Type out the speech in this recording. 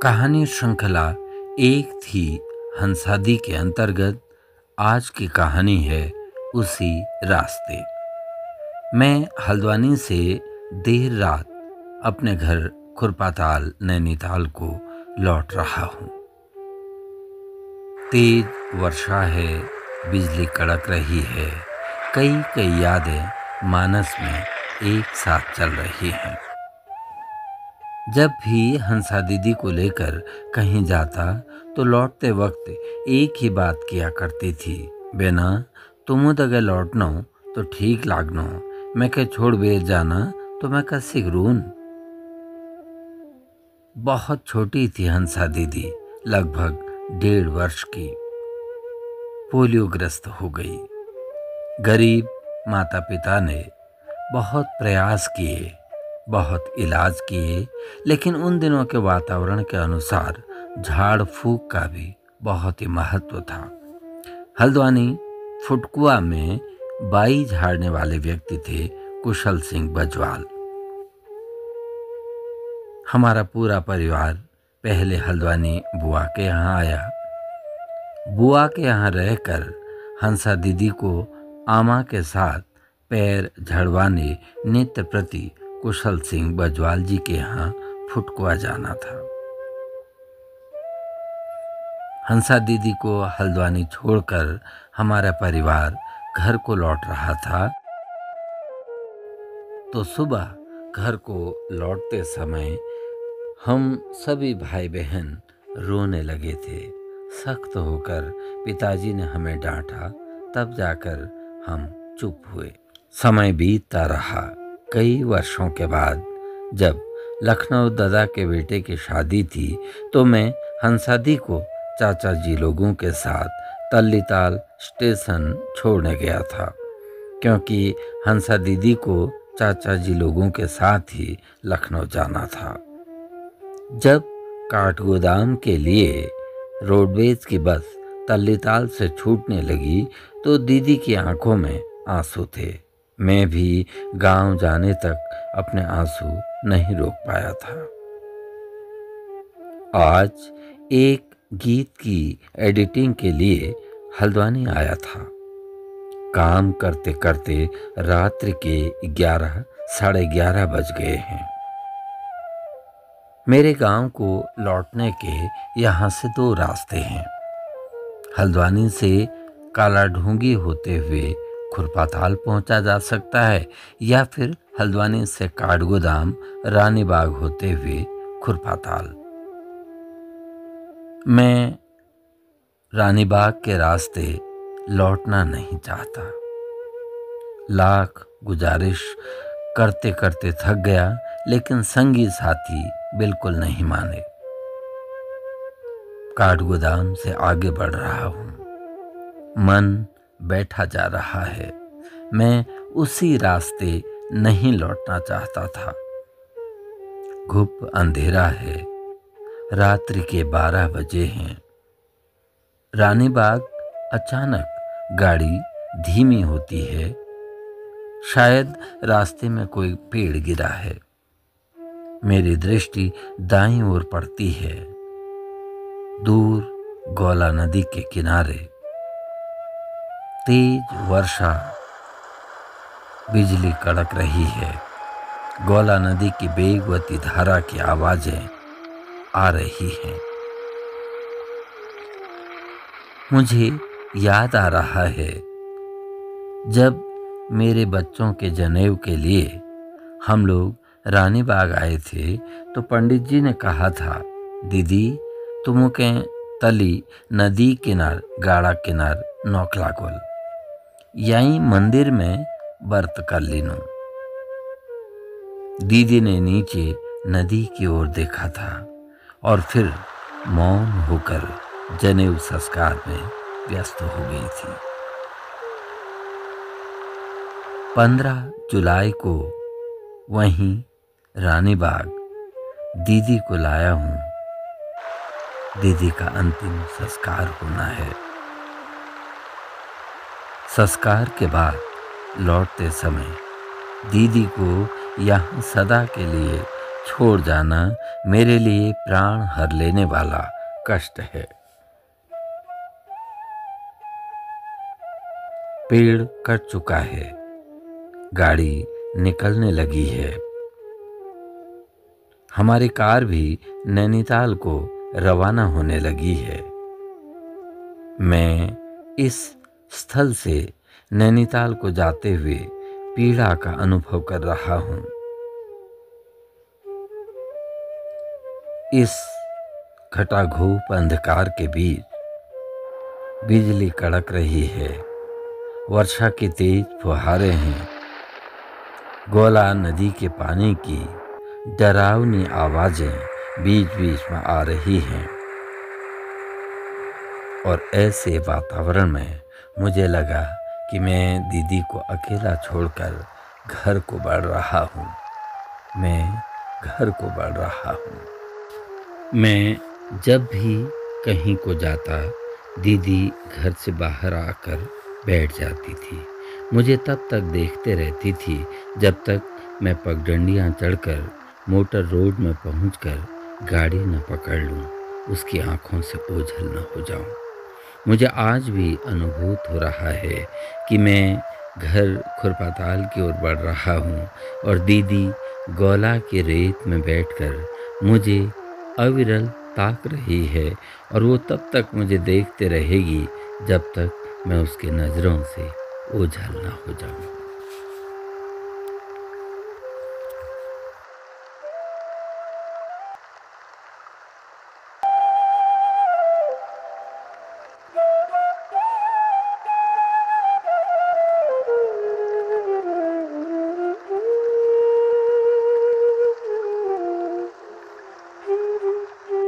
कहानी श्रृंखला एक थी हंसादी के अंतर्गत आज की कहानी है उसी रास्ते। मैं हल्द्वानी से देर रात अपने घर खुरपाताल नैनीताल को लौट रहा हूँ। तेज वर्षा है, बिजली कड़क रही है, कई यादें मानस में एक साथ चल रही हैं। जब भी हंसा दीदी को लेकर कहीं जाता तो लौटते वक्त एक ही बात किया करती थी, बेना तुम अगर लौटना तो ठीक लागनो, मैं के छोड़ बेच जाना तो मैं का सिगरून। बहुत छोटी थी हंसा दीदी, लगभग 1.5 वर्ष की। पोलियोग्रस्त हो गई। गरीब माता पिता ने बहुत प्रयास किए, बहुत इलाज किए, लेकिन उन दिनों के वातावरण के अनुसार झाड़ फूक का भी बहुत ही महत्व था। हल्द्वानी फुटकुआ में बाई झाड़ने वाले व्यक्ति थे कुशल सिंह बजवाल। हमारा पूरा परिवार पहले हल्द्वानी बुआ के यहाँ आया। बुआ के यहाँ रहकर हंसा दीदी को आमा के साथ पैर झड़वाने नित्य प्रति कुशल सिंह बजवाल जी के यहाँ फुटकुआ जाना था। हंसा दीदी को हल्द्वानी छोड़कर हमारा परिवार घर को लौट रहा था तो सुबह घर को लौटते समय हम सभी भाई बहन रोने लगे थे। सख्त होकर पिताजी ने हमें डांटा, तब जाकर हम चुप हुए। समय बीतता रहा। कई वर्षों के बाद जब लखनऊ दादा के बेटे की शादी थी तो मैं हंसादी को चाचा जी लोगों के साथ तल्लीताल स्टेशन छोड़ने गया था, क्योंकि हंसा दीदी को चाचा जी लोगों के साथ ही लखनऊ जाना था। जब काठगोदाम के लिए रोडवेज की बस तल्लीताल से छूटने लगी तो दीदी की आंखों में आंसू थे। मैं भी गांव जाने तक अपने आंसू नहीं रोक पाया था। आज एक गीत की एडिटिंग के लिए हल्द्वानी आया था। काम करते करते रात्रि के 11 साढ़े 11 बज गए हैं। मेरे गांव को लौटने के यहाँ से 2 रास्ते हैं। हल्द्वानी से काला ढूंगी होते हुए खुरपाताल पहुंचा जा सकता है या फिर हल्द्वानी से काठगोदाम रानीबाग होते हुए खुरपाताल। मैं रानीबाग के रास्ते लौटना नहीं चाहता। लाख गुजारिश करते करते थक गया, लेकिन संगी साथी बिल्कुल नहीं माने। काठगोदाम से आगे बढ़ रहा हूँ। मन बैठा जा रहा है। मैं उसी रास्ते नहीं लौटना चाहता था। घुप अंधेरा है। रात्रि के 12 बजे हैं। रानीबाग अचानक गाड़ी धीमी होती है। शायद रास्ते में कोई पेड़ गिरा है। मेरी दृष्टि दाईं ओर पड़ती है। दूर गौला नदी के किनारे तेज वर्षा, बिजली कड़क रही है। गौला नदी की बेगवती धारा की आवाजें आ रही हैं। मुझे याद आ रहा है जब मेरे बच्चों के जनेऊ के लिए हम लोग रानीबाग आए थे तो पंडित जी ने कहा था, दीदी तुम के तली नदी किनार गाड़ा किनार नौकला गोल, यहीं मंदिर में व्रत कर लीनो। दीदी ने नीचे नदी की ओर देखा था और फिर मौन होकर जनेऊ संस्कार में व्यस्त हो गई थी। 15 जुलाई को वहीं रानीबाग दीदी को लाया हूँ। दीदी का अंतिम संस्कार होना है। संस्कार के बाद लौटते समय दीदी को यहाँ सदा के लिए छोड़ जाना मेरे लिए प्राण हर लेने वाला कष्ट है। पेड़ कट चुका है, गाड़ी निकलने लगी है। हमारी कार भी नैनीताल को रवाना होने लगी है। मैं इस स्थल से नैनीताल को जाते हुए पीड़ा का अनुभव कर रहा हूँ। इस घटाघूप अंधकार के बीच बिजली कड़क रही है, वर्षा की तेज फुहारें हैं, गोला नदी के पानी की डरावनी आवाजें बीच बीच में आ रही हैं। और ऐसे वातावरण में मुझे लगा कि मैं दीदी को अकेला छोड़कर घर को बढ़ रहा हूँ। मैं जब भी कहीं को जाता, दीदी घर से बाहर आकर बैठ जाती थी। मुझे तब तक देखते रहती थी जब तक मैं पगडंडियाँ चढ़कर मोटर रोड में पहुंचकर गाड़ी न पकड़ लूं, उसकी आंखों से ओझल न हो जाऊं। मुझे आज भी अनुभूत हो रहा है कि मैं घर खुरपाताल की ओर बढ़ रहा हूँ और दीदी गोला के रेत में बैठकर मुझे अविरल ताक रही है और वो तब तक मुझे देखते रहेगी जब तक मैं उसकी नज़रों से ओझल ना हो जाऊं।